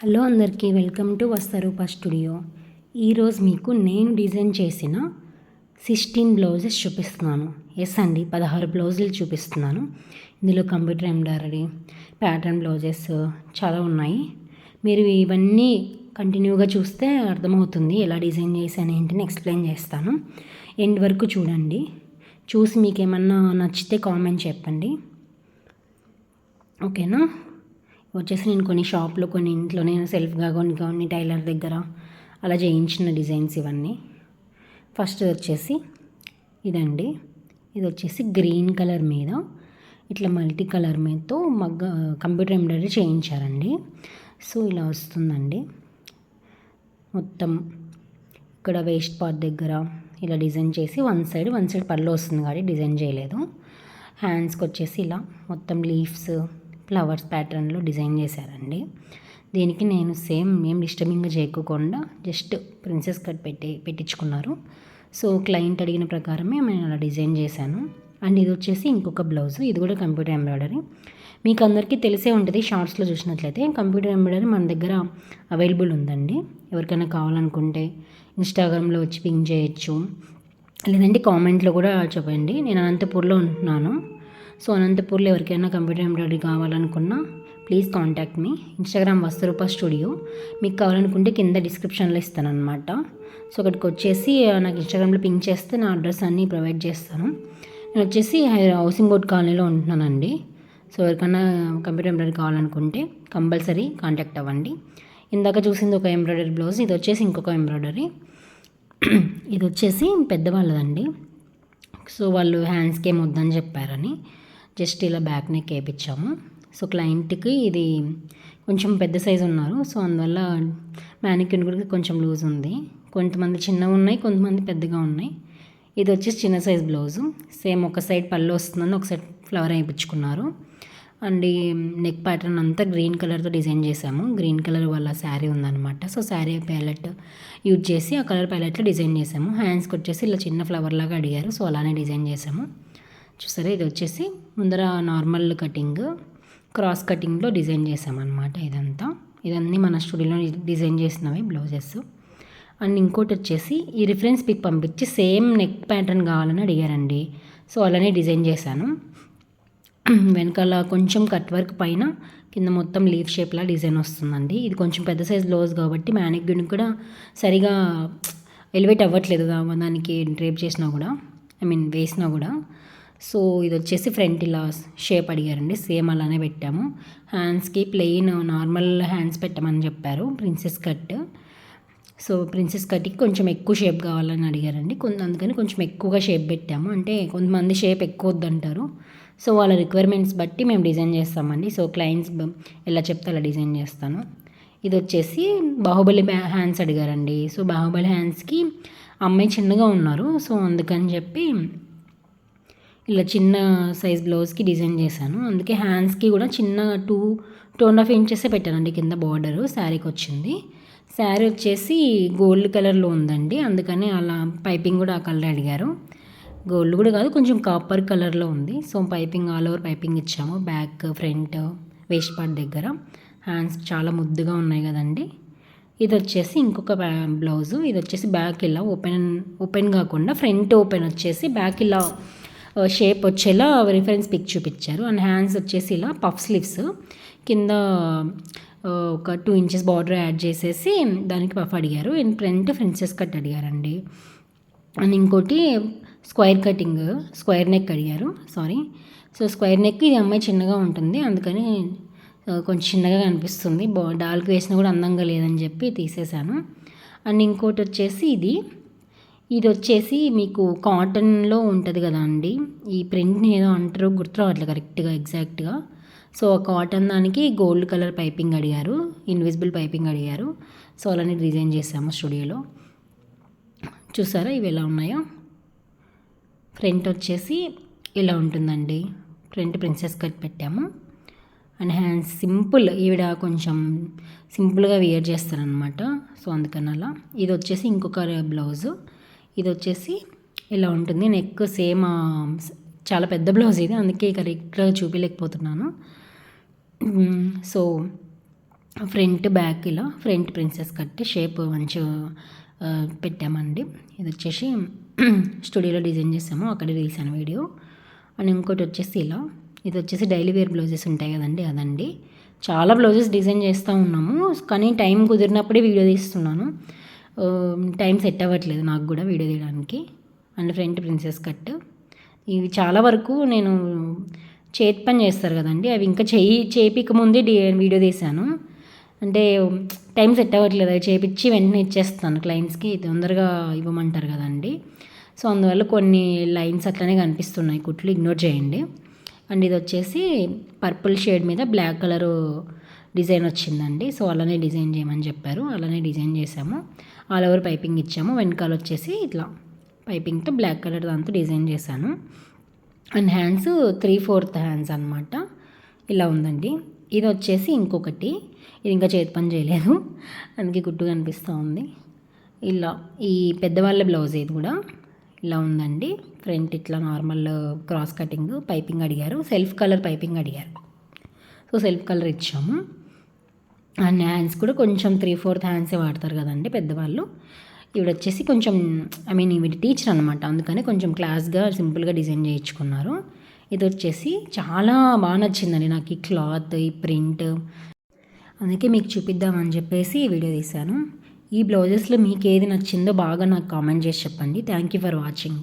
Hello అందరికీ welcome to వస్తరూప studio. ఈరోజు మీకు నేను డిజైన్ చేసిన 16 బ్లౌజెస్ చూపిస్తున్నాను. ఎస్ అండి, 16 బ్లౌజులు చూపిస్తున్నాను. ఇందులో కంప్యూటర్ ఎంబ్రాయిడరీ, ప్యాటర్న్ బ్లౌజెస్ చాలా ఉన్నాయి. మీరు ఇవన్నీ కంటిన్యూగా చూస్తే అర్థమవుతుంది ఎలా డిజైన్ చేశాను ఏంటని ఎక్స్ప్లెయిన్ చేస్తాను. ఎండ్ వరకు చూడండి. చూసి మీకు ఏమన్నా నచ్చితే కామెంట్ చెప్పండి, ఓకేనా? వచ్చేసి నేను కొన్ని షాప్లో, కొన్ని ఇంట్లో నేను సెల్ఫ్గా కొన్ని టైలర్ దగ్గర అలా చేయించిన డిజైన్స్ ఇవన్నీ. ఫస్ట్ వచ్చేసి ఇదండి. ఇది వచ్చేసి గ్రీన్ కలర్ మీద ఇట్లా మల్టీ కలర్ మీదతో కంప్యూటర్ ఎంబ్రాయిడరీ చేయించారండి. సో ఇలా వస్తుందండి. మొత్తం ఇక్కడ వేస్ట్ పార్ట్ దగ్గర ఇలా డిజైన్ చేసి వన్ సైడ్ పళ్ళు వస్తుంది కాబట్టి డిజైన్ చేయలేదు. హ్యాండ్స్కి వచ్చేసి ఇలా మొత్తం లీవ్స్, ఫ్లవర్స్ ప్యాటర్న్లో డిజైన్ చేశారండి. దీనికి నేను సేమ్ ఏం డిస్టర్బింగ్గా చేయకుండా జస్ట్ ప్రిన్సెస్ కట్ పెట్టించుకున్నారు. సో క్లయింట్ అడిగిన ప్రకారమే నేను అలా డిజైన్ చేశాను. అండ్ ఇది వచ్చేసి ఇంకొక బ్లౌజ్, ఇది కూడా కంప్యూటర్ ఎంబ్రాయిడరీ. మీకు అందరికీ తెలిసే ఉంటుంది, షార్ట్స్లో చూసినట్లయితే కంప్యూటర్ ఎంబ్రాయిడరీ మన దగ్గర అవైలబుల్ ఉందండి. ఎవరికైనా కావాలనుకుంటే ఇన్స్టాగ్రామ్లో వచ్చి పింక్ చేయొచ్చు, లేదంటే కామెంట్లో కూడా చెప్పండి. నేను అనంతపూర్లో ఉంటున్నాను. సో అనంతపూర్లో ఎవరికైనా కంప్యూటర్ ఎంబ్రాయిడరీ కావాలనుకున్నా please contact me. Instagram Vastaroopa studio. మీకు కావాలనుకుంటే కింద డిస్క్రిప్షన్లో ఇస్తాను అనమాట. సో అక్కడికి వచ్చేసి నాకు ఇన్స్టాగ్రామ్లో పింక్ చేస్తే నా అడ్రస్ అన్నీ ప్రొవైడ్ చేస్తాను. నేను వచ్చేసి హౌసింగ్ బోర్డ్ కాలనీలో ఉంటున్నానండి. సో ఎవరికైనా కంప్యూటర్ ఎంబ్రాయిడరీ కావాలనుకుంటే కంపల్సరీ కాంటాక్ట్ అవ్వండి. ఇందాక చూసింది ఒక ఎంబ్రాయిడరీ బ్లౌజ్, ఇది వచ్చేసి ఇంకొక ఎంబ్రాయిడరీ. ఇది వచ్చేసి పెద్దవాళ్ళదండి. సో వాళ్ళు హ్యాండ్స్కి ఏం వద్దని చెప్పారని జస్ట్ ఇలా బ్యాక్ నెక్ వేయించాము. సో క్లయింట్కి ఇది కొంచెం పెద్ద సైజు ఉన్నారు, సో అందువల్ల మ్యానిక్యూర్ కూడా కొంచెం లూజ్ ఉంది. కొంతమంది చిన్నగా ఉన్నాయి, కొంతమంది పెద్దగా ఉన్నాయి. ఇది వచ్చేసి చిన్న సైజ్ బ్లౌజు. సేమ్ ఒక సైడ్ పళ్ళు వస్తుందని ఒక సైడ్ ఫ్లవర్ వేయించుకున్నారు. అండ్ ఈ నెక్ ప్యాటర్న్ అంతా గ్రీన్ కలర్తో డిజైన్ చేసాము. గ్రీన్ కలర్ వాళ్ళ శారీ ఉందన్నమాట. సో శారీ ప్యాలెట్ యూజ్ చేసి ఆ కలర్ ప్యాలెట్లో డిజైన్ చేసాము. హ్యాండ్స్కి వచ్చేసి ఇలా చిన్న ఫ్లవర్ లాగా అడిగారు, సో అలానే డిజైన్ చేసాము. చూసారా, ఇది వచ్చేసి ముందర నార్మల్ కటింగ్, క్రాస్ కటింగ్లో డిజైన్ చేసామన్నమాట. ఇదన్నీ మన స్టూడియోలో డిజైన్ చేసినవి బ్లౌజెస్. అండ్ ఇంకోటి వచ్చేసి ఈ రిఫరెన్స్ పిక్ పంపించి సేమ్ నెక్ ప్యాటర్న్ కావాలని అడిగారండి. సో అలానే డిజైన్ చేశాను. వెనకాల కొంచెం కట్ వర్క్, పైన కింద మొత్తం లీఫ్ షేప్లా డిజైన్ వస్తుందండి. ఇది కొంచెం పెద్ద సైజ్ బ్లౌజ్ కాబట్టి మ్యానిక్యూర్ కూడా సరిగా ఎలివేట్ అవ్వట్లేదు దానికి డ్రేప్ చేసినా కూడా, వేసినా కూడా. సో ఇది వచ్చేసి ఫ్రంట్ ఇలా షేప్ అడిగారండి, సేమ్ అలానే పెట్టాము. హ్యాండ్స్కి ప్లెయిన్ నార్మల్ హ్యాండ్స్ పెట్టమని చెప్పారు, ప్రిన్సెస్ కట్. సో ప్రిన్సెస్ కట్కి కొంచెం ఎక్కువ షేప్ కావాలని అడిగారండి. అందుకని కొంచెం ఎక్కువగా షేప్ పెట్టాము. అంటే కొంతమంది షేప్ ఎక్కువ వద్దంటారు, సో వాళ్ళ రిక్వైర్మెంట్స్ బట్టి మేము డిజైన్ చేస్తామండి. సో క్లయింట్స్ ఎలా చెప్తే అలా డిజైన్ చేస్తాను. ఇది వచ్చేసి బాహుబలి హ్యాండ్స్ అడిగారండి. సో బాహుబలి హ్యాండ్స్కి అమ్మాయి చిన్నగా ఉన్నారు, సో అందుకని చెప్పి ఇలా చిన్న సైజ్ బ్లౌజ్కి డిజైన్ చేశాను. అందుకే హ్యాండ్స్కి కూడా చిన్న 2.5 ఇంచెసే పెట్టానండి కింద బార్డరు. శారీకి వచ్చింది. శారీ వచ్చేసి గోల్డ్ కలర్లో ఉందండి, అందుకని అలా పైపింగ్ కూడా ఆ కలర్ అడిగారు. గోల్డ్ కూడా కాదు, కొంచెం కాపర్ కలర్లో ఉంది. So piping all over piping ఇచ్చాము. బ్యాక్, ఫ్రంట్, వేస్ట్ పార్ట్ దగ్గర. హ్యాండ్స్ చాలా ముద్దుగా ఉన్నాయి కదండి. ఇది వచ్చేసి ఇంకొక బ్లౌజు. ఇది వచ్చేసి బ్యాక్ ఇలా ఓపెన్ కాకుండా ఫ్రంట్ ఓపెన్ వచ్చేసి బ్యాక్ ఇలా షేప్ వచ్చేలా రిఫరెన్స్ పిక్ చూపించారు. అండ్ హ్యాండ్స్ వచ్చేసి ఇలా పఫ్ స్లీవ్స్, కింద ఒక 2 ఇంచెస్ బార్డర్ యాడ్ చేసేసి దానికి పఫ్ అడిగారు. అండ్ ఫ్రంట్ ప్రిన్సెస్ కట్ అడిగారండి. అండ్ ఇంకోటి స్క్వేర్ నెక్ అడిగారు. సో స్క్వేర్ నెక్, ఇది అమ్మాయి చిన్నగా ఉంటుంది అందుకని కొంచెం చిన్నగా కనిపిస్తుంది, డాల్కి వేసినా కూడా అందంగా లేదని చెప్పి తీసేశాను. అండ్ ఇంకోటి వచ్చేసి ఇది వచ్చేసి మీకు కాటన్లో ఉంటుంది కదా అండి, ఈ ప్రింట్ని ఏదో అంటారు గుర్తు రావట్లేదు కరెక్ట్గా ఎగ్జాక్ట్గా. సో కాటన్ దానికి గోల్డ్ కలర్ పైపింగ్ అడిగారు, ఇన్విజిబుల్ పైపింగ్ అడిగారు. సో అలానే డిజైన్ చేసాము స్టూడియోలో. చూసారా ఇవి ఎలా ఉన్నాయో. ఫ్రంట్ వచ్చేసి ఇలా ఉంటుందండి, ఫ్రంట్ ప్రిన్సెస్ కట్ పెట్టాము. అండ్ హ్యాండ్స్ సింపుల్, ఈవిడ కొంచెం సింపుల్గా వేర్ చేస్తారనమాట, సో అందుకని అలా. ఇది వచ్చేసి ఇంకొక బ్లౌజు. ఇది వచ్చేసి ఇలా ఉంటుంది. నెక్ సేమ్, చాలా పెద్ద బ్లౌజ్ ఇది, అందుకే కరెక్ట్గా చూపించలేకపోతున్నాను. సో ఫ్రంట్ బ్యాక్ ఇలా ఫ్రంట్ ప్రిన్సెస్ కట్ షేప్ మంచిగా పెట్టామండి. ఇది వచ్చేసి స్టూడియోలో డిజైన్ చేసాము, అక్కడే తీసాను వీడియో. అండ్ ఇంకోటి వచ్చేసి ఇలా, ఇది వచ్చేసి డైలీ వేర్ బ్లౌజెస్ ఉంటాయి కదండి, అదండి. చాలా బ్లౌజెస్ డిజైన్ చేస్తూ ఉన్నాము, కానీ టైం కుదిరినప్పుడే వీడియో తీస్తున్నాను. టైం సెట్ అవ్వట్లేదు నాకు కూడా వీడియో తీయడానికి. అండ్ ఫ్రంట్ ప్రిన్సెస్ కట్ ఇవి చాలా వరకు నేను చేతి పని చేస్తారు కదండి, అవి ఇంకా చేపిక ముందే వీడియో తీశాను. అంటే టైం సెట్ అవ్వట్లేదు, అవి చేపించి వెంటనే ఇచ్చేస్తాను క్లయింట్స్కి, తొందరగా ఇవ్వమంటారు కదండి. సో అందువల్ల కొన్ని లైన్స్ అట్లనే కనిపిస్తున్నాయి, కుట్లు ఇగ్నోర్ చేయండి. అండ్ ఇది వచ్చేసి పర్పుల్ షేడ్ మీద బ్లాక్ కలరు డిజైన్ వచ్చిందండి. సో అలానే డిజైన్ చేయమని చెప్పారు, అలానే డిజైన్ చేసాము. ఆల్ ఓవర్ పైపింగ్ ఇచ్చాము, వెనకాల వచ్చేసి ఇట్లా పైపింగ్తో బ్లాక్ కలర్ దాంతో డిజైన్ చేశాను. అండ్ హ్యాండ్స్ 3/4 హ్యాండ్స్ అనమాట, ఇలా ఉందండి. ఇది వచ్చేసి ఇంకొకటి, ఇది ఇంకా చేతి పని చేయలేదు, అందుకే గుట్టు కనిపిస్తూ ఉంది. ఇలా ఈ పెద్దవాళ్ళ బ్లౌజ్ ఇది కూడా ఇలా ఉందండి. ఫ్రంట్ ఇట్లా నార్మల్ క్రాస్ కటింగ్ పైపింగ్ అడిగారు, సెల్ఫ్ కలర్ పైపింగ్ అడిగారు, సో సెల్ఫ్ కలర్ ఇచ్చాము. అండ్ హ్యాండ్స్ కూడా కొంచెం 3/4 హ్యాండ్సే వాడతారు కదండి పెద్దవాళ్ళు. ఇవి వచ్చేసి కొంచెం ఇవి టీచర్ అనమాట, అందుకని కొంచెం క్లాస్గా సింపుల్గా డిజైన్ చేయించుకున్నారు. ఇది వచ్చేసి చాలా బాగా నచ్చిందండి నాకు ఈ క్లాత్, ఈ ప్రింట్, అందుకే మీకు చూపిద్దామని చెప్పేసి ఈ వీడియో తీశాను. ఈ బ్లౌజెస్లో మీకు ఏది నచ్చిందో బాగా నాకు కామెంట్ చేసి చెప్పండి. Thank you for watching.